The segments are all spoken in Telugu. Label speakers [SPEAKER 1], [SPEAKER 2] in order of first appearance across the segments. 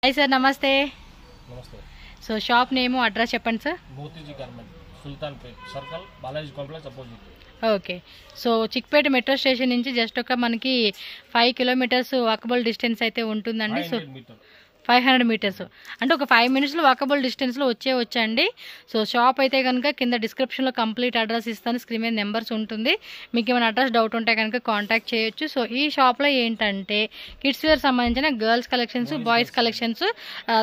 [SPEAKER 1] హాయ్ సార్, నమస్తే.
[SPEAKER 2] నమస్తే.
[SPEAKER 1] సో షాప్ నేమ్ అడ్రస్ చెప్పండి sir.
[SPEAKER 2] Motiji garment, Sultanpet circle, Balaji complex opposite.
[SPEAKER 1] Okay. So Chickpet metro station నుంచి జస్ట్ ఒక మనకి 5 కిలోమీటర్స్ వాకబుల్ డిస్టెన్స్ అయితే ఉంటుందండి. సో 500 మీటర్స్ అంటే ఒక 5 మినిట్స్లో వాకబుల్ డిస్టెన్స్లో వచ్చండి. సో షాప్ అయితే కనుక కింద డిస్క్రిప్షన్లో కంప్లీట్ అడ్రస్ ఇస్తాను, స్క్రీన్ మీద నెంబర్స్ ఉంటుంది. మీకు ఏమైనా అడ్రస్ డౌట్ ఉంటే కనుక కాంటాక్ట్ చేయొచ్చు. సో ఈ షాప్లో ఏంటంటే కిడ్స్ వేర్ సంబంధించిన girls collections, boys collections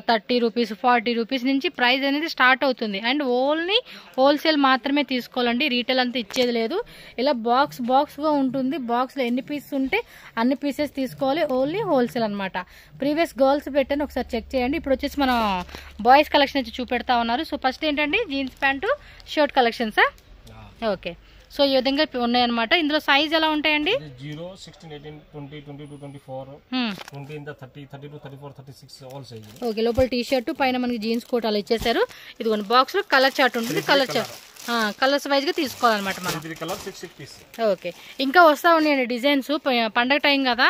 [SPEAKER 1] 30 rupees 40 rupees నుంచి ప్రైస్ అనేది స్టార్ట్ అవుతుంది. అండ్ ఓన్లీ హోల్సేల్ మాత్రమే తీసుకోవాలండి, రీటైల్ అంతా ఇచ్చేది లేదు. ఇలా బాక్స్గా ఉంటుంది. బాక్స్లో ఎన్ని పీసెస్ ఉంటే అన్ని పీసెస్ తీసుకోవాలి, ఓన్లీ హోల్సేల్ అనమాట. ప్రీవియస్ గర్ల్స్ పెట్టాను, ఒకసారి చెక్ చేయండి. ఇప్పుడు వచ్చేసి మనం బాయ్స్ కలెక్షన్ వచ్చి చూపెడతా ఉన్నారు. సో ఫస్ట్ ఏంటండి, జీన్స్ ప్యాంటు షర్ట్ కలెక్షన్సా? ఓకే. సో ఈ విధంగా ఉన్నాయన్నమాట. ఇందులో సైజ్ ఎలా ఉంటాయండి?
[SPEAKER 2] 0, 16, 18, 20, 22, 24, 20, 30, 32, 34, 36 ఆల్ సైజ్.
[SPEAKER 1] ఓకే. లోపల టీ షర్ట్, పైన మనకి జీన్స్ కోట్ అలా ఇచ్చేసారు. ఇదిగోండి బాక్స్ లో కలర్ చార్ట్ ఉంటుంది. కలర్స్ వైజ్ గా తీసుకోవాలన్నమాట మనం. ఓకే. ఇంకా వస్తా ఉన్నాయండి డిజైన్స్, పండగ టైం కదా.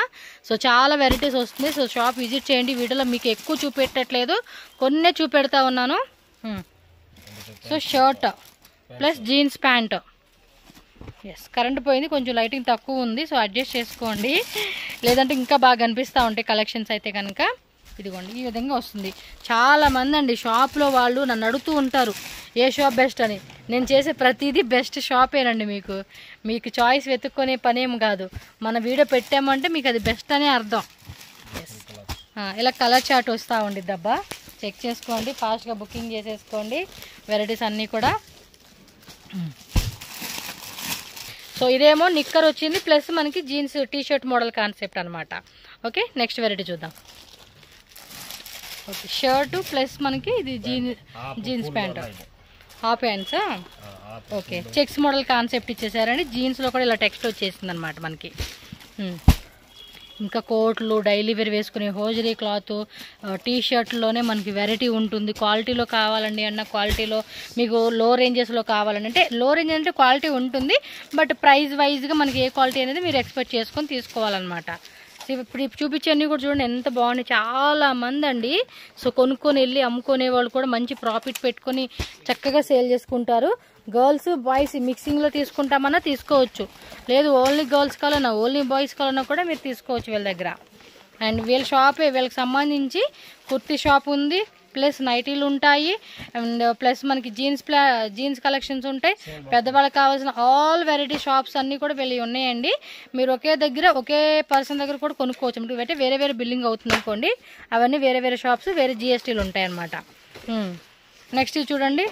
[SPEAKER 1] సో చాలా వెరైటీస్ వస్తుంది. సో షాప్ విజిట్ చేయండి. వీడియోలో మీకు ఎక్కువ చూపెట్టట్లేదు, కొన్నే చూపెడతా ఉన్నాను. So shirt plus jeans pant. Yes, current పోయింది, కొంచెం లైటింగ్ తక్కువ ఉంది, సో అడ్జస్ట్ చేసుకోండి, లేదంటే ఇంకా బాగా కనిపిస్తూ ఉంటాయి కలెక్షన్స్ అయితే కనుక. ఇదిగోండి ఈ విధంగా వస్తుంది. చాలా మంది అండి షాప్లో వాళ్ళు నన్ను అడుగుతూ ఉంటారు ఏ షాప్ బెస్ట్ అని. నేను చేసే ప్రతిదీ బెస్ట్ షాపేనండి. మీకు చాయిస్ వెతుక్కునే పనేం కాదు. మన వీడియో పెట్టామంటే మీకు అది బెస్ట్ అనే అర్థం. ఇలా కలర్ చార్ట్ వస్తూ ఉండిద్ది అబ్బా, చెక్ చేసుకోండి, ఫాస్ట్గా బుకింగ్ చేసేసుకోండి వెరైటీస్ అన్నీ కూడా. సో ఇదేమో నిక్కర్ వచ్చింది, ప్లస్ మనకి jeans T shirt model concept అనమాట. ఓకే, నెక్స్ట్ వెరైటీ చూద్దాం. ఓకే, షర్ట్ ప్లస్ మనకి ఇది జీన్స్ ప్యాంట్, హాఫ్ హ్యాండ్సా? ఓకే, చెక్స్ మోడల్ కాన్సెప్ట్ ఇచ్చేసారండి. జీన్స్లో కూడా ఇలా టెక్స్ట్ వచ్చేసింది అనమాట మనకి. ఇంకా కోట్లు, డైలీ వేర్ వేసుకునే హోజరీ క్లాత్, టీ షర్ట్లోనే మనకి వెరైటీ ఉంటుంది. క్వాలిటీలో కావాలండి అన్న క్వాలిటీలో, మీకు లో రేంజెస్లో కావాలండి అంటే లో రేంజ్ అంటే క్వాలిటీ ఉంటుంది, బట్ ప్రైస్ వైజ్గా మనకి ఏ క్వాలిటీ అనేది మీరు ఎక్స్పెక్ట్ చేసుకొని తీసుకోవాలన్నమాట. ఇప్పుడు చూపించన్నీ కూడా చూడండి ఎంత బాగున్నాయి. చాలా మంది అండి సో కొనుక్కొని వెళ్ళి అమ్ముకునే వాళ్ళు కూడా మంచి ప్రాఫిట్ పెట్టుకొని చక్కగా సేల్ చేసుకుంటారు. గర్ల్స్ బాయ్స్ మిక్సింగ్లో తీసుకుంటామన్నా తీసుకోవచ్చు, లేదు ఓన్లీ గర్ల్స్ కావాలన్నా ఓన్లీ బాయ్స్ కావాలన్నా కూడా మీరు తీసుకోవచ్చు వీళ్ళ దగ్గర. అండ్ వీళ్ళకి సంబంధించి కుర్తీ షాప్ ఉంది, ప్లస్ నైటీలు ఉంటాయి, అండ్ ప్లస్ మనకి జీన్స్ కలెక్షన్స్ ఉంటాయి. పెద్దవాళ్ళకి కావాల్సిన ఆల్ వెరైటీ షాప్స్ అన్నీ కూడా వెళ్ళి ఉన్నాయండి. మీరు ఒకే పర్సన్ దగ్గర కూడా కొనుక్కోవచ్చు. మీకు అంటే వేరే వేరే బిల్లింగ్ అవుతుంది అనుకోండి, అవన్నీ వేరే వేరే షాప్స్, వేరే జిఎస్టీలు ఉంటాయి అన్నమాట. నెక్స్ట్ చూడండి,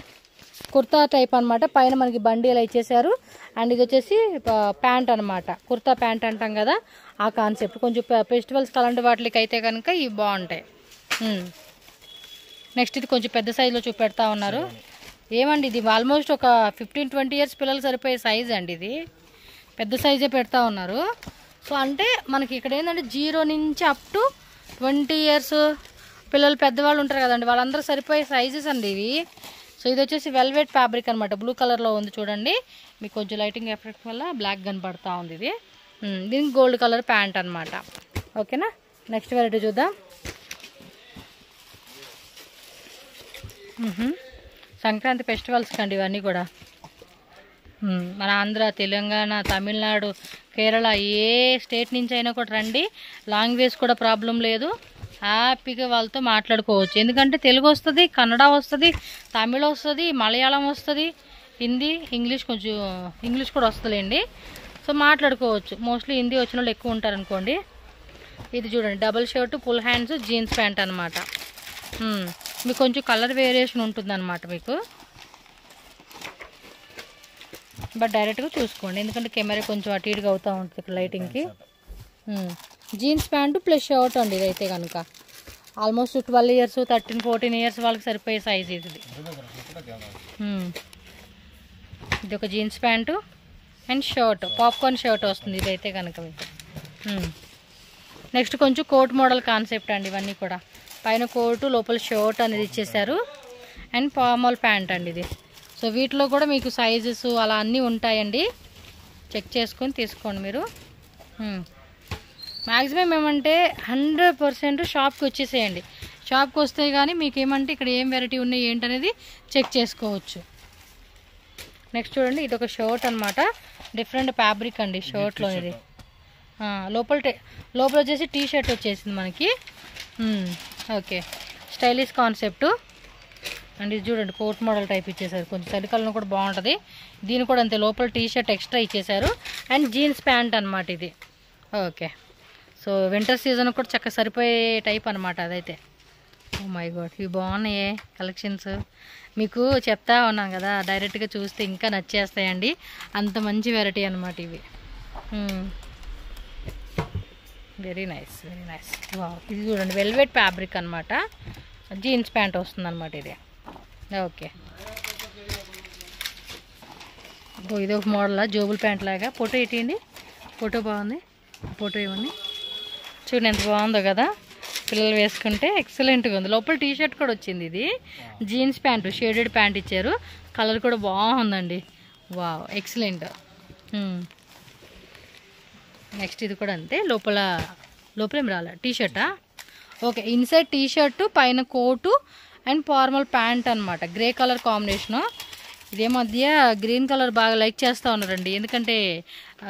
[SPEAKER 1] కుర్తా టైప్ అనమాట. పైన మనకి బండి ఇలా ఇచ్చేసారు. అండ్ ఇది వచ్చేసి ప్యాంట్ అనమాట, కుర్తా ప్యాంట్ అంటాం కదా ఆ కాన్సెప్ట్. కొంచెం ఫెస్టివల్స్ అలాంటి వాటికి అయితే కనుక ఇవి బాగుంటాయి. నెక్స్ట్ ఇది కొంచెం పెద్ద సైజులో చూపెడతా ఉన్నారు. ఏమండి ఇది ఆల్మోస్ట్ ఒక 15-20 ఇయర్స్ పిల్లలు సరిపోయే సైజ్ అండి, ఇది పెద్ద సైజే పెడతా ఉన్నారు. సో అంటే మనకి ఇక్కడ ఏంటంటే 0 నుంచి అప్ టు 20 ఇయర్స్ పిల్లలు పెద్దవాళ్ళు ఉంటారు కదండి, వాళ్ళందరూ సరిపోయే సైజెస్ అండి ఇవి. సో ఇది వచ్చేసి వెల్వెట్ ఫ్యాబ్రిక్ అనమాట, బ్లూ కలర్లో ఉంది చూడండి. మీకు కొంచెం లైటింగ్ ఎఫెక్ట్ వల్ల బ్లాక్ కనపడతా ఉంది ఇది. దీనికి గోల్డ్ కలర్ ప్యాంట్ అనమాట. ఓకేనా, నెక్స్ట్ వెరైటీ చూద్దాం. సంక్రాంతి ఫెస్టివల్స్ కండి ఇవన్నీ కూడా. మన ఆంధ్ర, తెలంగాణ, తమిళనాడు, కేరళ ఏ స్టేట్ నుంచి అయినా కూడా రండి, లాంగ్వేజ్ కూడా ప్రాబ్లం లేదు, హ్యాపీగా వాళ్ళతో మాట్లాడుకోవచ్చు. ఎందుకంటే తెలుగు వస్తుంది, కన్నడ వస్తుంది, తమిళ వస్తుంది, మలయాళం వస్తుంది, హిందీ, ఇంగ్లీష్ కూడా వస్తుందండి. సో మాట్లాడుకోవచ్చు. మోస్ట్లీ హిందీ వచ్చిన వాళ్ళు ఎక్కువ ఉంటారు అనుకోండి. ఇది చూడండి, double shirt, full hands, jeans pant అనమాట. మీకు కొంచెం కలర్ వేరియేషన్ ఉంటుందన్నమాట మీకు, బట్ డైరెక్ట్గా చూసుకోండి ఎందుకంటే కెమెరా కొంచెం అటు ఇటుగా అవుతూ ఉంటుంది ఇక్కడ లైటింగ్కి. జీన్స్ ప్యాంటు ప్లస్ షర్ట్ అండి ఇదైతే కనుక ఆల్మోస్ట్ 12 ఇయర్స్ 13-14 ఇయర్స్ వాళ్ళకి సరిపోయే సైజ్ ఇది. ఇది ఒక jeans pant and shirt, popcorn shirt వస్తుంది ఇదైతే కనుక మీకు. నెక్స్ట్ కొంచెం కోట్ మోడల్ కాన్సెప్ట్ అండి ఇవన్నీ కూడా. పైన కోటు, లోపల షర్ట్ అనేది ఇచ్చేసారు, అండ్ ఫార్మల్ ప్యాంట్ అండి ఇది. సో వీటిలో కూడా మీకు సైజెస్ అలా అన్నీ ఉంటాయండి, చెక్ చేసుకొని తీసుకోండి మీరు. మ్యాక్సిమం ఏమంటే 100% షాప్కి వచ్చేసేయండి. షాప్కి వస్తే కానీ మీకు ఏమంటే ఇక్కడ ఏం వెరైటీ ఉన్నాయి ఏంటనేది చెక్ చేసుకోవచ్చు. నెక్స్ట్ చూడండి, ఇది ఒక షర్ట్ అనమాట. డిఫరెంట్ ఫ్యాబ్రిక్ అండి షర్ట్లో ఇది. లోపల వచ్చేసి టీ షర్ట్ వచ్చేసింది మనకి. ఓకే, స్టైలిష్ కాన్సెప్ట్ అండ్ ఇది చూడండి కోట్ మోడల్ టైప్ ఇచ్చేసారు. కొంచెం చలికాలంలో కూడా బాగుంటుంది. దీని కూడా అంతే, లోపల టీ షర్ట్ ఎక్స్ట్రా ఇచ్చేసారు అండ్ జీన్స్ ప్యాంట్ అనమాట ఇది. ఓకే, సో వింటర్ సీజన్ కూడా చక్కగా సరిపోయే టైప్ అనమాట అదైతే. ఓ మై గాడ్, ఇవి బాగున్నాయే కలెక్షన్స్. మీకు చెప్తా ఉన్నాం కదా, డైరెక్ట్గా చూస్తే ఇంకా నచ్చేస్తాయండి, అంత మంచి వెరైటీ అనమాట ఇవి. Very nice, very nice. ఇది చూడండి వెల్వెట్ ఫ్యాబ్రిక్ అనమాట, జీన్స్ ప్యాంట్ వస్తుంది అనమాట ఇది. ఓకే, ఇది ఒక మోడల్ జోబుల్ ప్యాంట్ లాగా. ఫోటో ఇటీయండి, ఫోటో బాగుంది, ఫోటో ఇవ్వండి. చూడండి ఎంత బాగుందో కదా, పిల్లలు వేసుకుంటే ఎక్సలెంట్గా ఉంది. లోపల టీ షర్ట్ కూడా వచ్చింది. ఇది జీన్స్ ప్యాంటు, షేడెడ్ ప్యాంట్ ఇచ్చారు, కలర్ కూడా బాగుందండి. Wow, excellent. నెక్స్ట్ ఇది కూడా అంతే, లోపలేం రాలే, టీ షర్టా. ఓకే, ఇన్సైడ్ టీ షర్టు, పైన కోటు అండ్ ఫార్మల్ ప్యాంట్ అనమాట. Grey colour combination. ఇదే మధ్య గ్రీన్ కలర్ బాగా లైక్ చేస్తూ ఉన్నారండి, ఎందుకంటే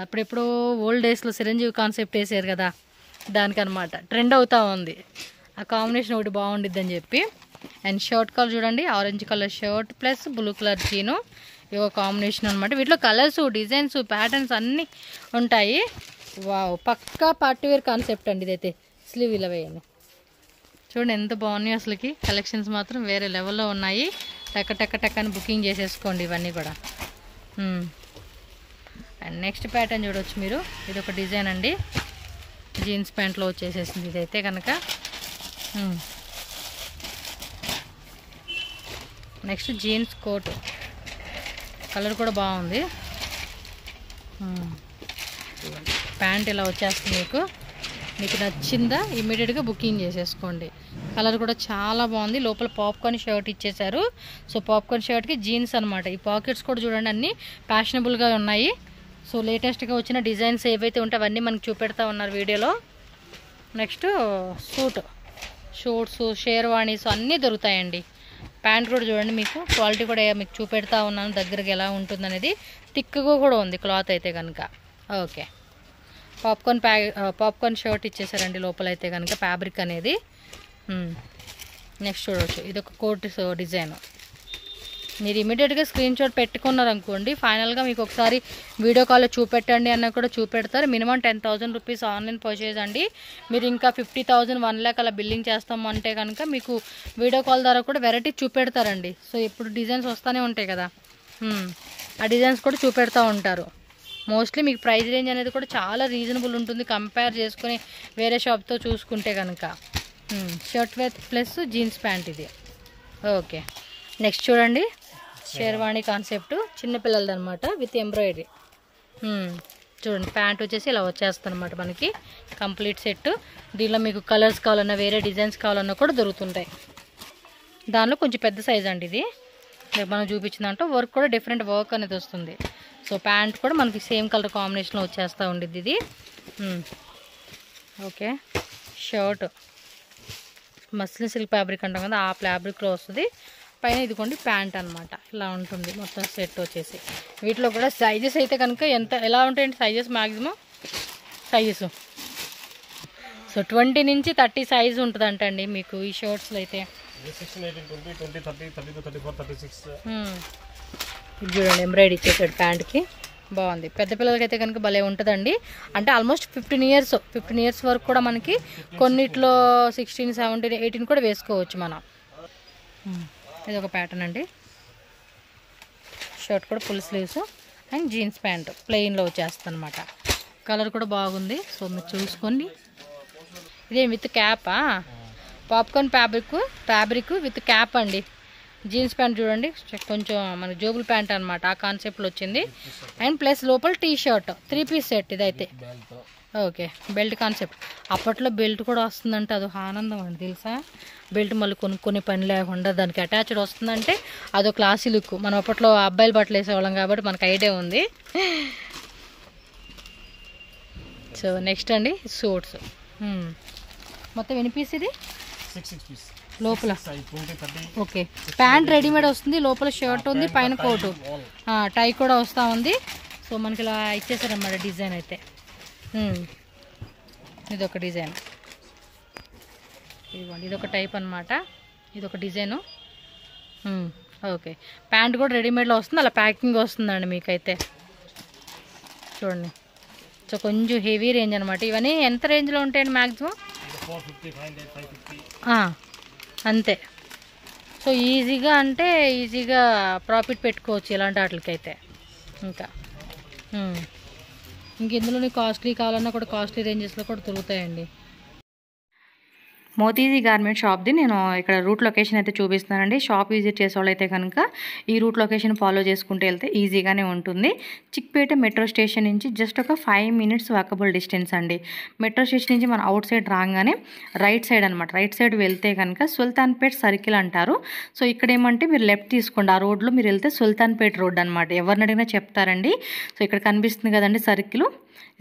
[SPEAKER 1] అప్పుడెప్పుడో ఓల్డ్ డేస్లో చిరంజీవి కాన్సెప్ట్ వేసారు కదా, దానికనమాట ట్రెండ్ అవుతూ ఉంది. ఆ కాంబినేషన్ ఒకటి బాగుండిద్ది అని చెప్పి. అండ్ షర్ట్ కలర్ చూడండి, orange colour shirt plus blue colour jean, ఇవో కాంబినేషన్ అనమాట. వీటిలో కలర్స్, డిజైన్స్, ప్యాటర్న్స్ అన్నీ ఉంటాయి. వావ్, పక్కా పార్టీ వేర్ కాన్సెప్ట్ అండి ఇదైతే. స్లీవ్ ఇలా వేయండి, చూడండి ఎంత బాగున్నాయి అసలుకి. కలెక్షన్స్ మాత్రం వేరే లెవెల్లో ఉన్నాయి. టక్క అని బుకింగ్ చేసేసుకోండి ఇవన్నీ కూడా. అండ్ నెక్స్ట్ ప్యాటర్న్ చూడవచ్చు మీరు, ఇది ఒక డిజైన్ అండి, జీన్స్ ప్యాంట్లో వచ్చేసేసింది ఇదైతే కనుక. నెక్స్ట్ జీన్స్ కోట్, కలర్ కూడా బాగుంది. ప్యాంట్ ఇలా వచ్చేస్తుంది మీకు నచ్చిందా ఇమ్మీడియట్గా బుకింగ్ చేసేసుకోండి. కలర్ కూడా చాలా బాగుంది. లోపల పాప్కార్న్ షర్ట్ ఇచ్చేసారు. సో పాప్కార్న్ షర్ట్కి జీన్స్ అనమాట. ఈ పాకెట్స్ కూడా చూడండి అన్నీ ఫ్యాషనబుల్గా ఉన్నాయి. సో లేటెస్ట్గా వచ్చిన డిజైన్స్ ఏవైతే ఉంటే అవన్నీ మనకు చూపెడతా ఉన్నారు వీడియోలో. నెక్స్ట్ షూట్స్, షేర్వాణీస్ అన్నీ దొరుకుతాయండి. ప్యాంట్ కూడా చూడండి, మీకు క్వాలిటీ కూడా మీకు చూపెడతా ఉన్నాను దగ్గరకి ఎలా ఉంటుంది అనేది. థిక్గా కూడా ఉంది క్లాత్ అయితే కనుక. ఓకే, పాప్కార్న్ షర్ట్ ఇచ్చేసారండి లోపల అయితే కనుక, ఫ్యాబ్రిక్ అనేది. నెక్స్ట్ చూడవచ్చు, ఇది ఒక కోట్ డిజైన్. మీరు ఇమీడియట్గా స్క్రీన్ షాట్ పెట్టుకున్నారనుకోండి, ఫైనల్గా మీకు ఒకసారి వీడియో కాల్లో చూపెట్టండి అన్న కూడా చూపెడతారు. మినిమం 10,000 రూపీస్ ఆన్లైన్ పర్చేజ్ అండి. మీరు ఇంకా 50,000, 1 lakh అలా బిల్లింగ్ చేస్తాము అంటే కనుక మీకు వీడియో కాల్ ద్వారా కూడా వెరైటీ చూపెడతారండి. సో ఇప్పుడు డిజైన్స్ వస్తూనే ఉంటాయి కదా, ఆ డిజైన్స్ కూడా చూపెడతా ఉంటారు. మోస్ట్లీ మీకు ప్రైస్ రేంజ్ అనేది కూడా చాలా రీజనబుల్ ఉంటుంది కంపేర్ చేసుకుని వేరే షాప్తో చూసుకుంటే కనుక. Shirt with plus jeans pant ఇది. ఓకే, నెక్స్ట్ చూడండి షేర్వాణి కాన్సెప్ట్, చిన్నపిల్లలది అనమాట, విత్ ఎంబ్రాయిడరీ. చూడండి ప్యాంట్ వచ్చేసి ఇలా వచ్చేస్తుంది అనమాట మనకి కంప్లీట్ సెట్. దీనిలో మీకు కలర్స్ కావాలన్నా వేరే డిజైన్స్ కావాలన్నా కూడా దొరుకుతుంటాయి. దానిలో కొంచెం పెద్ద సైజ్ అండి ఇది. మనం చూపించిన దాంట్లో వర్క్ కూడా డిఫరెంట్ వర్క్ అనేది వస్తుంది. సో ప్యాంట్ కూడా మనకి సేమ్ కలర్ కాంబినేషన్లో వచ్చేస్తూ ఉండిద్ది ఇది. Okay, shirt muslin silk fabric అంటాం కదా, ఆ ఫ్యాబ్రిక్లో వస్తుంది. పైన ఇదిగోండి ప్యాంట్ అనమాట, ఇలా ఉంటుంది మొత్తం సెట్ వచ్చేసి. వీటిలో కూడా సైజెస్ అయితే కనుక ఎలా ఉంటాయండి సైజెస్, మ్యాక్సిమం సైజెస్ సో 20 నుంచి 30 సైజ్ ఉంటుంది అంటండి మీకు ఈ షర్ట్స్లో అయితే. చూడండి ఎంబ్రాయిడరీ ఇచ్చేసాడు ప్యాంట్కి, బాగుంది. పెద్ద పిల్లలకైతే కనుక భలే ఉంటుందండి. అంటే ఆల్మోస్ట్ 15 ఇయర్స్ వరకు కూడా మనకి కొన్నిట్లో 16, 17, 18 కూడా వేసుకోవచ్చు మనం. ఇది ఒక ప్యాటర్న్ అండి. షర్ట్ కూడా full sleeves and jeans pant ప్లెయిన్లో వచ్చేస్తుంది అనమాట. కలర్ కూడా బాగుంది. సో మీరు చూసుకొని, ఇదే విత్ క్యాపా, పాప్కార్న్ ఫ్యాబ్రిక్ విత్ క్యాప్ అండి. జీన్స్ ప్యాంట్ చూడండి, కొంచెం మన జోబుల్ ప్యాంట్ అనమాట, ఆ కాన్సెప్ట్లో వచ్చింది. అండ్ ప్లస్ లోపల టీ షర్ట్ 3 piece సెట్ ఇదైతే. Okay, belt concept. అప్పట్లో బెల్ట్ కూడా వస్తుందంటే అదొక ఆనందం అండి తెలుసా. బెల్ట్ మళ్ళీ కొనుక్కొని పని లేకుండా దానికి అటాచ్డ్ వస్తుందంటే అదో క్లాసీ లుక్. మనం అప్పట్లో అబ్బాయిల బట్టలు వేసేవాళ్ళం కాబట్టి మనకు ఐడియా ఉంది. సో నెక్స్ట్ అండి సూట్స్. మొత్తం ఎన్ని పీస్ ఇది?
[SPEAKER 2] 6 pieces.
[SPEAKER 1] లోపల
[SPEAKER 2] 20, 30.
[SPEAKER 1] ఓకే, ప్యాంట్ రెడీమేడ్ వస్తుంది, లోపల షర్ట్ ఉంది, పైన కోటు, టై కూడా వస్తూ ఉంది. సో మనకి ఇలా ఇచ్చేసారన్నమాట డిజైన్ అయితే. ఇదొక డిజైన్, ఇదిగోండి ఇదొక టైప్ అనమాట, ఇదొక డిజైను. ఓకే, ప్యాంట్ కూడా రెడీమేడ్లో వస్తుంది, అలా ప్యాకింగ్ వస్తుందండి మీకైతే చూడండి. సో కొంచెం హెవీ రేంజ్ అనమాట. ఇవన్నీ ఎంత రేంజ్లో ఉంటాయండి మ్యాక్సిమం?
[SPEAKER 2] 450, 500, 550.
[SPEAKER 1] అంతే. సో ఈజీగా ప్రాఫిట్ పెట్టుకోవచ్చు ఇలాంటి వాటికైతే. ఇంకా ఇందులోనే కాస్ట్లీ కావాలన్నా కూడా కాస్ట్లీ రేంజెస్లో కూడా దొరుకుతాయండి. మోతీజీ గార్మెంట్ షాప్ది నేను ఇక్కడ రూట్ లొకేషన్ అయితే చూపిస్తున్నానండి. షాప్ విజిట్ చేసే వాళ్ళైతే కనుక ఈ రూట్ లొకేషన్ ఫాలో చేసుకుంటూ వెళ్తే ఈజీగానే ఉంటుంది. చిక్పేట మెట్రో స్టేషన్ నుంచి జస్ట్ ఒక 5 minutes వాకబుల్ డిస్టెన్స్ అండి. మెట్రో స్టేషన్ నుంచి మనం అవుట్ సైడ్ రాగానే రైట్ సైడ్ అనమాట, రైట్ సైడ్ వెళ్తే కనుక సుల్తాన్పేట్ సర్కిల్ అంటారు. సో ఇక్కడ ఏమంటే మీరు లెఫ్ట్ తీసుకోండి, ఆ రోడ్లో మీరు వెళ్తే సుల్తాన్పేట్ రోడ్ అనమాట. ఎవరిని అడిగినా చెప్తారండి. సో ఇక్కడ కనిపిస్తుంది కదండి సర్కిల్,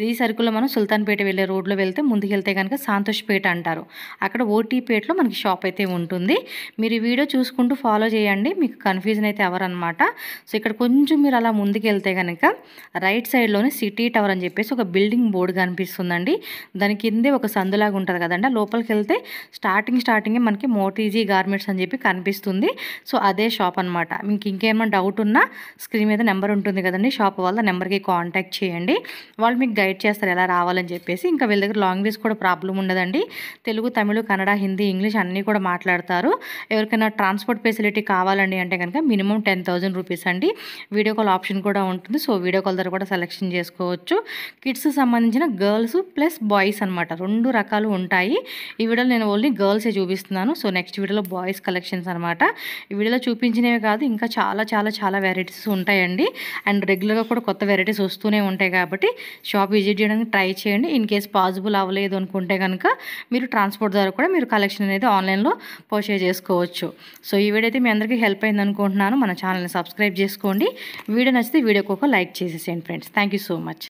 [SPEAKER 1] ఈ సర్కిల్లో మనం సుల్తాన్పేట వెళ్ళే రోడ్లో వెళ్తే ముందుకు వెళ్తే కనుక సంతోష్పేట అంటారు. అక్కడ ఓటీపేటలో మనకి షాప్ అయితే ఉంటుంది. మీరు ఈ వీడియో చూసుకుంటూ ఫాలో చేయండి, మీకు కన్ఫ్యూజన్ అయితే అవ్వరనమాట. సో ఇక్కడ కొంచెం మీరు అలా ముందుకు వెళ్తే కనుక రైట్ సైడ్లోనే సిటీ టవర్ అని చెప్పేసి ఒక బిల్డింగ్ బోర్డు కనిపిస్తుందండి. దాని కిందే ఒక సందులాగా ఉంటుంది కదండి. లోపలికి వెళ్తే స్టార్టింగే మనకి మోతీజీ గార్మెంట్స్ అని చెప్పి కనిపిస్తుంది. సో అదే షాప్ అనమాట. మీకు ఇంకేమైనా డౌట్ ఉన్నా స్క్రీన్ మీద నెంబర్ ఉంటుంది కదండి, షాప్ వాళ్ళ నెంబర్కి కాంటాక్ట్ చేయండి. వాళ్ళు మీకు గైడ్ చేస్తారు ఎలా రావాలని చెప్పేసి. ఇంకా వీళ్ళ దగ్గర లాంగ్వేజ్ కూడా ప్రాబ్లం ఉండదండి. తెలుగు, తమిళ, కన్నడ, హిందీ, ఇంగ్లీష్ అన్నీ కూడా మాట్లాడతారు. ఎవరికైనా ట్రాన్స్పోర్ట్ ఫెసిలిటీ కావాలండి అంటే కనుక మినిమం 10,000 రూపీస్ అండి. వీడియో కాల్ ఆప్షన్ కూడా ఉంటుంది. సో వీడియో కాల్ ద్వారా కూడా సెలెక్షన్ చేసుకోవచ్చు. కిడ్స్ సంబంధించిన గర్ల్స్ ప్లస్ బాయ్స్ అనమాట, 2 రకాలు ఉంటాయి. ఈ వీడియోలో నేను ఓన్లీ గర్ల్సే చూపిస్తున్నాను. సో నెక్స్ట్ వీడియోలో బాయ్స్ కలెక్షన్స్ అనమాట. ఈ వీడియోలో చూపించినవి కాదు, ఇంకా చాలా వెరైటీస్ ఉంటాయండి. అండ్ రెగ్యులర్గా కూడా కొత్త వెరైటీస్ వస్తూనే ఉంటాయి కాబట్టి షాప్ విజిట్ చేయడానికి ట్రై చేయండి. ఇన్ కేస్ పాసిబుల్ అవ్వలేదు అనుకుంటే కనుక మీరు ట్రాన్స్పోర్ట్ ద్వారా కూడా మీరు కలెక్షన్ అనేది ఆన్లైన్లో పర్చేజ్ చేసుకోవచ్చు. సో ఈ వీడియో అయితే మీ అందరికీ హెల్ప్ అయింది అనుకుంటున్నాను. మన ఛానల్ని సబ్స్క్రైబ్ చేసుకోండి. వీడియో నచ్చితే వీడియోకి ఒక లైక్ చేసేసేయండి friends. Thank you so much.